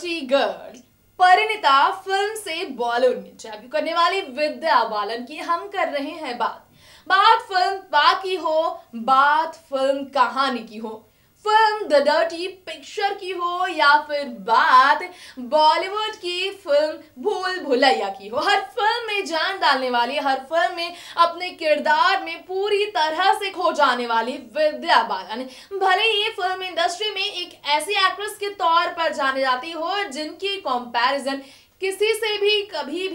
Dirty girl Parineeta film से बॉलीवुड में debut करने वाली विद्या बालन की हम कर रहे हैं बात फिल्म बाकी हो, बात फिल्म कहानी की हो, फिल्म द डर्टी पिक्चर की हो या फिर बात बॉलीवुड की फिल्म भूल भुलैया की हो, हर फिल्म में जान डालने वाली, हर फिल्म में अपने किरदार में पूरी तरह से खो जाने वाली विद्या बालन भले ही फिल्म इंडस्ट्री में एक ऐसी एक्ट्रेस के तौर पर जाने जाती हो जिनकी कंपैरिजन किसी से भी कभी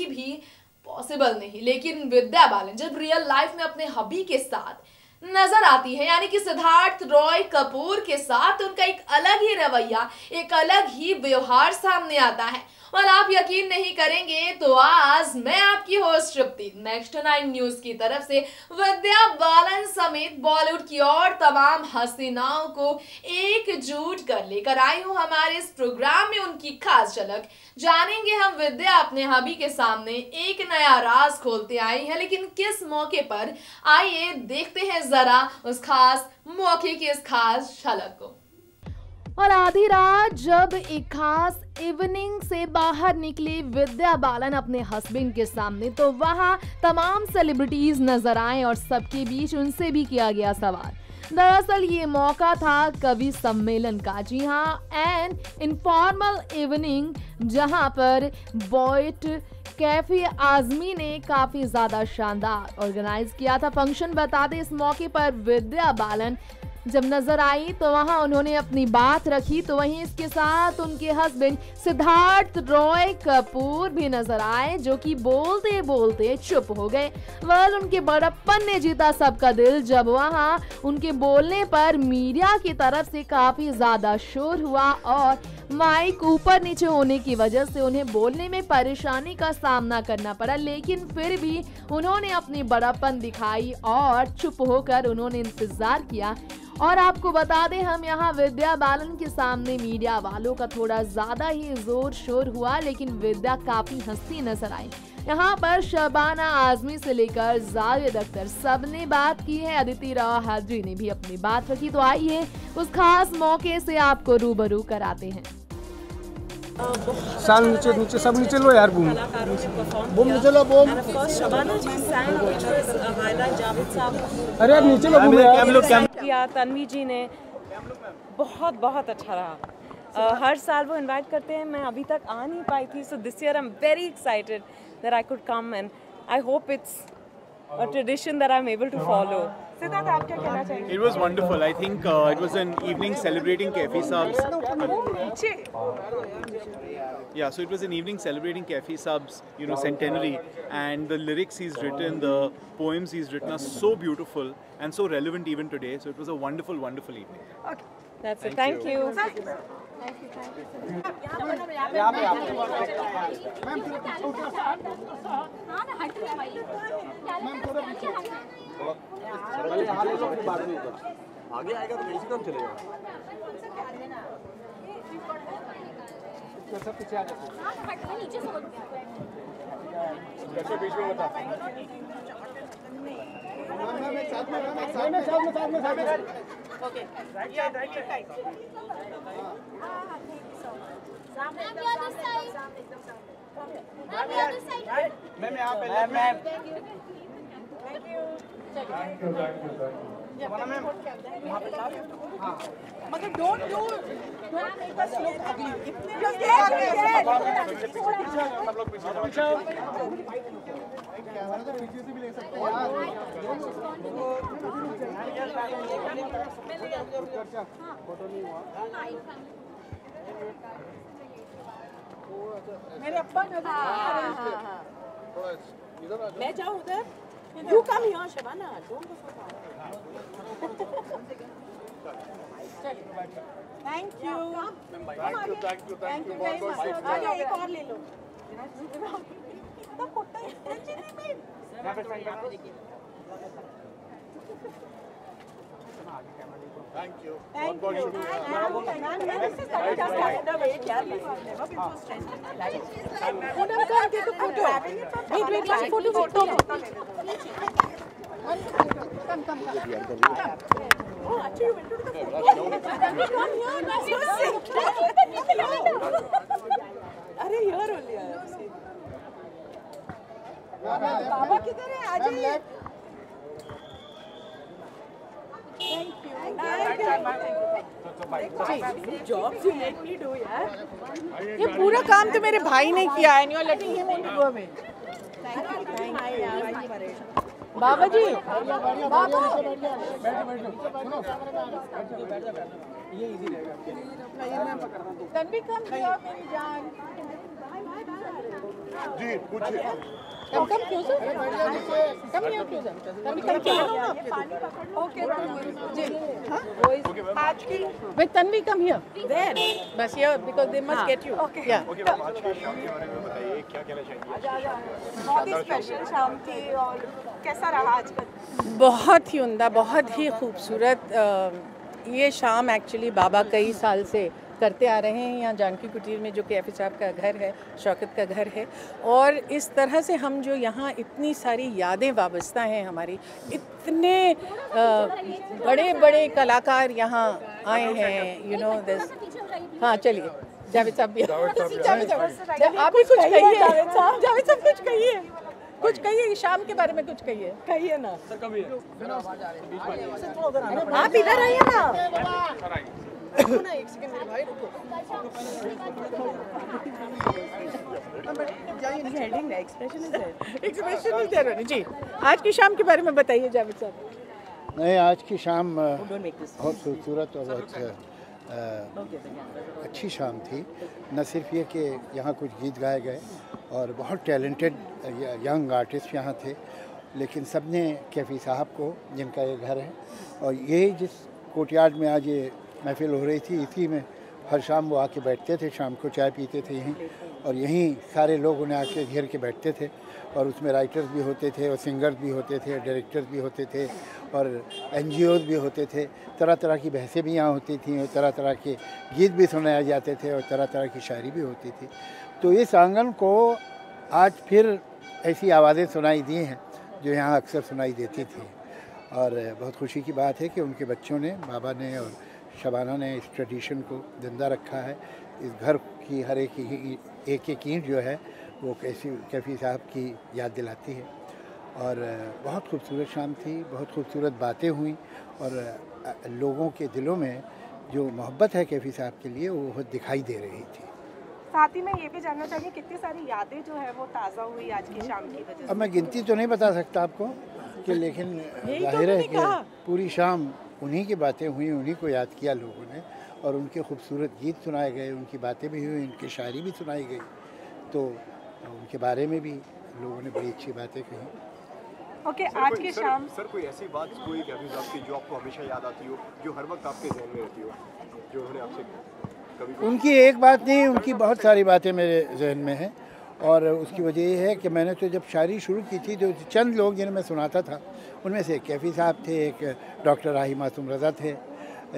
भी पॉसिबल नहीं, लेकिन विद्या बालन जब रियल लाइफ में अपने हबी के साथ नजर आती है, यानी कि सिद्धार्थ रॉय कपूर के साथ, उनका एक अलग ही रवैया, एक अलग ही व्यवहार सामने आता है और आप यकीन नहीं करेंगे तो आज मैं आपकी होस्ट तृप्ति नेक्स्ट 9 न्यूज की तरफ से विद्या बालन समेत बॉलीवुड की और तमाम हसीनाओं को एकजुट कर लेकर आई हूं हमारे इस प्रोग्राम में उनकी खास झलक। जानेंगे हम विद्या अपने हबी के सामने एक नया राज खोलते आई है, लेकिन किस मौके पर, आइए देखते हैं जरा उस खास मौके की इस खास झलक को। और आधी रात जब एक खास इवनिंग से बाहर निकली विद्या बालन अपने हस्बैंड के सामने, तो वहां तमाम सेलिब्रिटीज नजर आए और सबके बीच उनसे भी किया गया सवाल। दरअसल ये मौका था कवि सम्मेलन का, जी हाँ, एन इनफॉर्मल इवनिंग, जहां पर बॉयट कैफे आजमी ने काफी ज्यादा शानदार ऑर्गेनाइज किया था फंक्शन। बता दें, इस मौके पर विद्या बालन जब नजर आई तो वहां उन्होंने अपनी बात रखी, तो वहीं इसके साथ उनके हस्बैंड सिद्धार्थ रॉय कपूर भी नजर आए, जो कि बोलते बोलते चुप हो गए। वह उनके बड़प्पन ने जीता सबका दिल जब वहां उनके बोलने पर मीडिया की तरफ से काफी ज्यादा शोर हुआ और माइक ऊपर नीचे होने की वजह से उन्हें बोलने में परेशानी का सामना करना पड़ा, लेकिन फिर भी उन्होंने अपनी बड़प्पन दिखाई और चुप होकर उन्होंने इंतजार किया। और आपको बता दें, हम यहाँ विद्या बालन के सामने मीडिया वालों का थोड़ा ज्यादा ही जोर शोर हुआ, लेकिन विद्या काफी हंसती नजर आई। यहाँ पर शबाना आजमी से लेकर जावेद अख्तर सबने बात की है, अदिति राव हाजरी ने भी अपनी बात रखी। तो आइए उस खास मौके से आपको रूबरू कराते हैं। साल नीचे सब नीचे लो यार, बूम नीचे लो, बूम। अरे यार नीचे लो, बूम यार। तन्वी जी ने बहुत अच्छा रहा। हर साल वो इनवाइट करते हैं, मैं अभी तक आ नहीं पाई थी, so this year I am very excited that I could come and I hope it's a tradition that I'm able to follow. Siddharth, आप क्या कहना चाहेंगे? It was wonderful. I think it was an evening celebrating Kafi Saab's. Yeah, so it was an evening celebrating Kafi Saab's, centenary, and the lyrics he's written, the poems he's written are so beautiful and so relevant even today. So it was a wonderful evening. Okay, that's it. Thank you. आगे आएगा तो कैसे काम चलेगा? सब पीछे आ जाते नीचे कैसे बीच में बता। Okay, right side. सामने मैम यहाँ पे मैम। Thank you ma'am. वहाँ पे हाँ, मगर डोंट मेक अस लुक अगली। सब लोग पीछे जाओ। कैमरा तो पीछे से भी ले सकते हैं यार। फोटो नहीं हुआ मेरे अब्बा मैं जाऊँ उधर। You come here, Shabana. Don't go so far. Thank you. Thank you very much. आगे एक और ले लो। तो photo Thank you. Thank you. This is just the way it is. Never been so stressed in my life. Photo, take a photo. Wait, one photo. Come. Oh, actually, you went to the photo. Come here. So sick. किधर है? आ जाइए। Jobs you let me do, यार। ये पूरा काम तो मेरे भाई ने किया है, and you are letting him only go away. Baba ji, Baba. Tanvi come here, मेरी जान। जी पूछिए। Come closer. Come here closer. Come closer. Okay. जी। आज की with Tanvi come here. There. बस here because they must get you. Okay. Yeah. Okay ma'am, आज की शाम के बारे में बताइए, क्या कहना चाहेंगे? बहुत ही स्पेशल शाम थी और कैसा रहा आज का? बहुत ही उम्दा, बहुत ही खूबसूरत। ये शाम एक्चुअली बाबा कई साल से करते आ रहे हैं यहाँ जानकी कुटीर में, जो कैफी साहब का घर है, शौकत का घर है। और इस तरह से हम जो यहाँ इतनी सारी यादें वाबस्ता हैं हमारी, इतने बड़े बड़े कलाकार यहाँ आए हैं, यू नो दिस। हाँ चलिए जावेद साहब भी, आप भी कुछ कहिए। जावेद साहब कुछ कहिए शाम के बारे में, कुछ कहिए ना। आप इधर आइए ना। एक सेकंड मेरे भाई, रुको। एक्सप्रेशन इज देयर जी। आज की शाम के बारे में बताइए जावेद साहब। नहीं, आज की शाम बहुत खूबसूरत और बहुत अच्छी शाम थी। न सिर्फ ये कि यहाँ कुछ गीत गाए गए और बहुत टैलेंटेड यंग आर्टिस्ट यहाँ थे, लेकिन सब ने कैफी साहब को, जिनका ये घर है, और यही जिस कोर्टयार्ड में आज ये महफिल हो रही थी, इसी में हर शाम वो आके बैठते थे, शाम को चाय पीते थे यहीं, और यहीं सारे लोग उन्हें आके घेर के बैठते थे। और उसमें राइटर्स भी होते थे, और सिंगर्स भी होते थे, डायरेक्टर्स भी होते थे, और NGOs भी होते थे। तरह तरह की बहसें भी यहाँ होती थी, और तरह तरह के गीत भी सुनाए जाते थे, और तरह तरह की शायरी भी होती थी। तो इस आंगन को आज फिर ऐसी आवाज़ें सुनाई दी हैं जो यहाँ अक्सर सुनाई देती थी। और बहुत खुशी की बात है कि उनके बच्चों ने, बाबा ने और शबाना ने इस ट्रेडिशन को ज़िंदा रखा है। इस घर की हर एक ईंट जो है वो कैफी साहब की याद दिलाती है। और बहुत खूबसूरत शाम थी, बहुत खूबसूरत बातें हुई, और लोगों के दिलों में जो मोहब्बत है कैफी साहब के लिए, वो बहुत दिखाई दे रही थी। साथ ही मैं ये भी जानना चाहिए, कितनी सारी यादें जो है वो ताज़ा हुई आज की शाम की वजह से। अब मैं गिनती तो नहीं बता सकता आपको कि, लेकिन जाहिर है कि पूरी शाम उन्हीं की बातें हुई, उन्हीं को याद किया लोगों ने, और उनके खूबसूरत गीत सुनाए गए, उनकी बातें भी हुई, उनकी शायरी भी सुनाई गई, तो उनके बारे में भी लोगों ने बड़ी अच्छी बातें कही। ओके, आज की शाम सर कोई ऐसी बात कोई कैफी साहब की जो आपको हमेशा याद आती हो, जो हर वक्त आपके जहन में रहती हो, जो उन्होंने आपसे कभी? उनकी एक बात नहीं, उनकी बहुत सारी बातें मेरे जहन में हैं, और उसकी वजह ये है कि मैंने तो जब शायरी शुरू की थी तो चंद लोग जिन्हें मैं सुनाता था, उनमें से एक कैफी साहब थे, एक डॉक्टर राही मासूम रज़ा थे,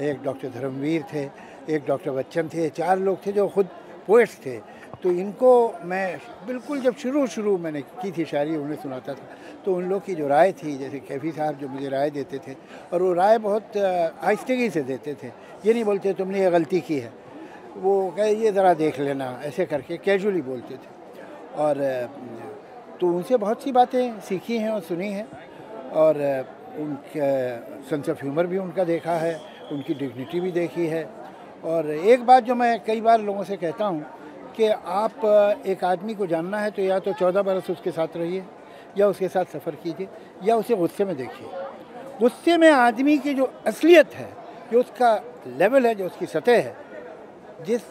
एक डॉक्टर धर्मवीर थे, एक डॉक्टर बच्चन थे। 4 लोग थे जो खुद पोइट्स थे। तो इनको मैं बिल्कुल जब शुरू मैंने की थी शायरी, उन्हें सुनाता था, तो उन लोग की जो राय थी, जैसे कैफी साहब जो मुझे राय देते थे, और वो राय बहुत आहिस्तगी से देते थे। ये नहीं बोलते तुमने ये गलती की है, वो कहे ये ज़रा देख लेना, ऐसे करके कैजुअली बोलते थे। और तो उनसे बहुत सी बातें सीखी हैं और सुनी हैं, और उनका सेंस ऑफ ह्यूमर भी उनका देखा है, उनकी डिग्निटी भी देखी है। और एक बात जो मैं कई बार लोगों से कहता हूँ कि आप एक आदमी को जानना है तो या तो 14 बरस उसके साथ रहिए, या उसके साथ सफ़र कीजिए, या उसे गुस्से में देखिए। गुस्से में आदमी की जो असलियत है, जो उसका लेवल है, जो उसकी सतह है, जिस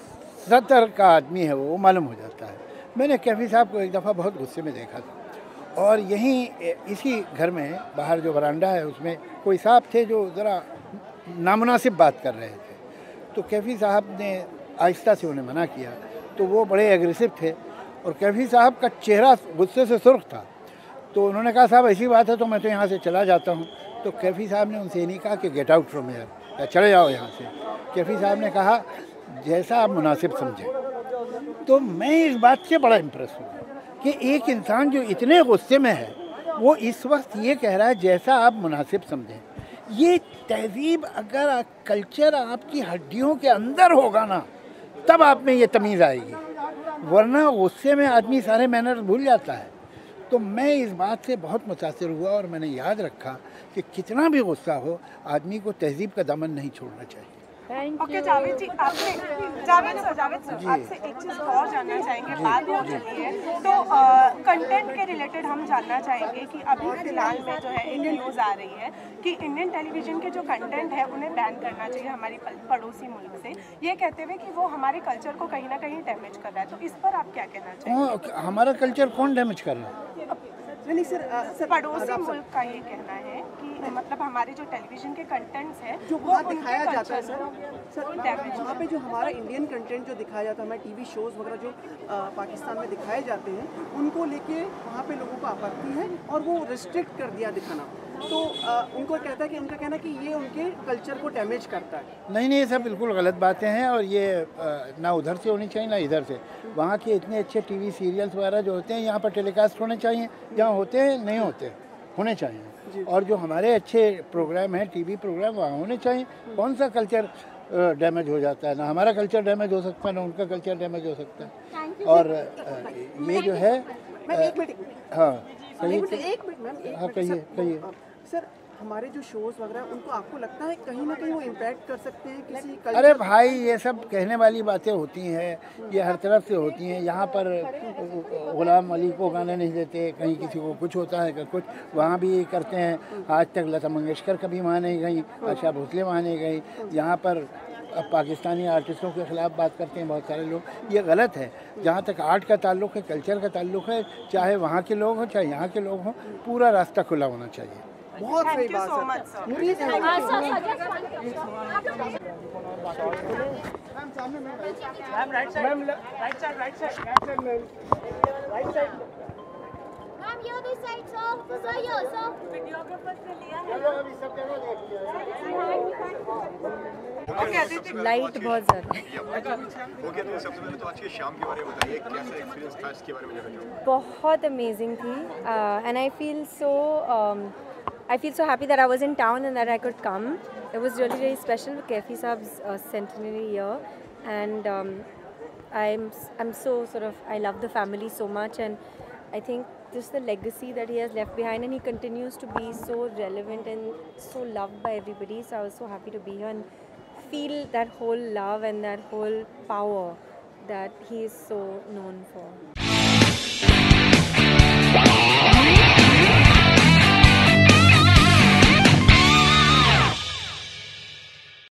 सतर का आदमी है वो मालूम हो जाता है। मैंने कैफी साहब को एक दफ़ा बहुत गुस्से में देखा था, और यहीं इसी घर में बाहर जो बरांडा है उसमें कोई साहब थे जो ज़रा नामुनासिब बात कर रहे थे। तो कैफी साहब ने आहिस्ता से उन्हें मना किया, तो वो बड़े एग्रेसिव थे, और कैफी साहब का चेहरा गुस्से से सुर्ख था। तो उन्होंने कहा साहब ऐसी बात है तो मैं तो यहाँ से चला जाता हूँ। तो कैफी साहब ने उनसे ये नहीं कहा कि गेट आउट फ्रॉम हियर, या चले जाओ यहाँ से। कैफी साहब ने कहा जैसा आप मुनासिब समझें। तो मैं इस बात से बड़ा इम्प्रेस हूँ कि एक इंसान जो इतने गुस्से में है, वो इस वक्त ये कह रहा है जैसा आप मुनासिब समझें। ये तहजीब, अगर कल्चर आपकी हड्डियों के अंदर होगा ना, तब आप में ये तमीज़ आएगी, वरना गुस्से में आदमी सारे मैनर्स भूल जाता है। तो मैं इस बात से बहुत मुतासिर हुआ और मैंने याद रखा कि कितना भी गुस्सा हो, आदमी को तहज़ीब का दामन नहीं छोड़ना चाहिए। ओके जावेद जी, आपसे आपसे एक चीज़ और जानना चाहेंगे, बात हो चुकी है तो कंटेंट के रिलेटेड हम जानना चाहेंगे कि अभी फिलहाल में जो है इंडियन न्यूज़ आ रही है कि इंडियन टेलीविज़न के जो कंटेंट है उन्हें बैन करना चाहिए हमारी पड़ोसी मुल्क से, ये कहते हुए कि वो हमारे कल्चर को कहीं ना कहीं डैमेज कर रहा है, तो इस पर आप क्या कहना चाहेंगे? हमारा कल्चर कौन डैमेज कर रहा है? नहीं सर, पड़ोसी मुल्क का ये कहना है कि मतलब हमारे जो टेलीविजन के कंटेंट्स हैं जो वहाँ दिखाया जाता है सर डैमेज वहाँ पे जो हमारा इंडियन कंटेंट जो दिखाया जाता है, हमारे टीवी शोज़ वगैरह जो पाकिस्तान में दिखाए जाते हैं, उनको लेके वहाँ पे लोगों को आपत्ति है और वो रिस्ट्रिक्ट कर दिया दिखाना। तो उनको कहता है कि उनका कहना है कि ये उनके कल्चर को डैमेज करता है। नहीं, ये सब बिल्कुल गलत बातें हैं और ये ना उधर से होनी चाहिए ना इधर से। वहाँ के इतने अच्छे टीवी सीरियल्स वगैरह जो होते हैं यहाँ पर टेलीकास्ट होने चाहिए, जहाँ होते हैं नहीं होते, होने चाहिए। और जो हमारे अच्छे प्रोग्राम हैं, टीवी प्रोग्राम, वहाँ होने चाहिए। कौन सा कल्चर डैमेज हो जाता है? ना हमारा कल्चर डैमेज हो सकता है, ना उनका कल्चर डैमेज हो सकता है। और ये जो है हाँ कहिए सर, हमारे जो शोज़ वगैरह उनको आपको लगता है कहीं ना कहीं वो इम्पैक्ट कर सकते हैं किसी कल्चर? अरे भाई, ये सब कहने वाली बातें होती हैं, ये हर तरफ से होती हैं। यहाँ पर गुलाम अली को गाने नहीं देते, कहीं किसी को कुछ होता है कि कुछ, वहाँ भी करते हैं। आज तक लता मंगेशकर कभी वहाँ नहीं गई, आशा भोसले वहाँ नहीं गई। यहाँ पर अब पाकिस्तानी आर्टिस्टों के ख़िलाफ़ बात करते हैं बहुत सारे लोग, ये गलत है। जहाँ तक आर्ट का ताल्लुक़ है, कल्चर का ताल्लुक़ है, चाहे वहाँ के लोग हों चाहे यहाँ के लोग हों, पूरा रास्ता खुला होना चाहिए। बहुत सही बात सर। लाइट बहुत ज़्यादा ओके, तो सबसे पहले तो आज की शाम के बारे में बताइए, कैसा एक्सपीरियंस था, इसके बारे में जानना चाहूँगा। बहुत अमेजिंग थी and I feel so happy that I was in town and that I could come. It was really, really special with Kaifi Saab's centenary year, and I'm so I love the family so much, and I think just the legacy that he has left behind, and he continues to be so relevant and so loved by everybody. So I was so happy to be here and feel that whole love and that whole power that he is so known for.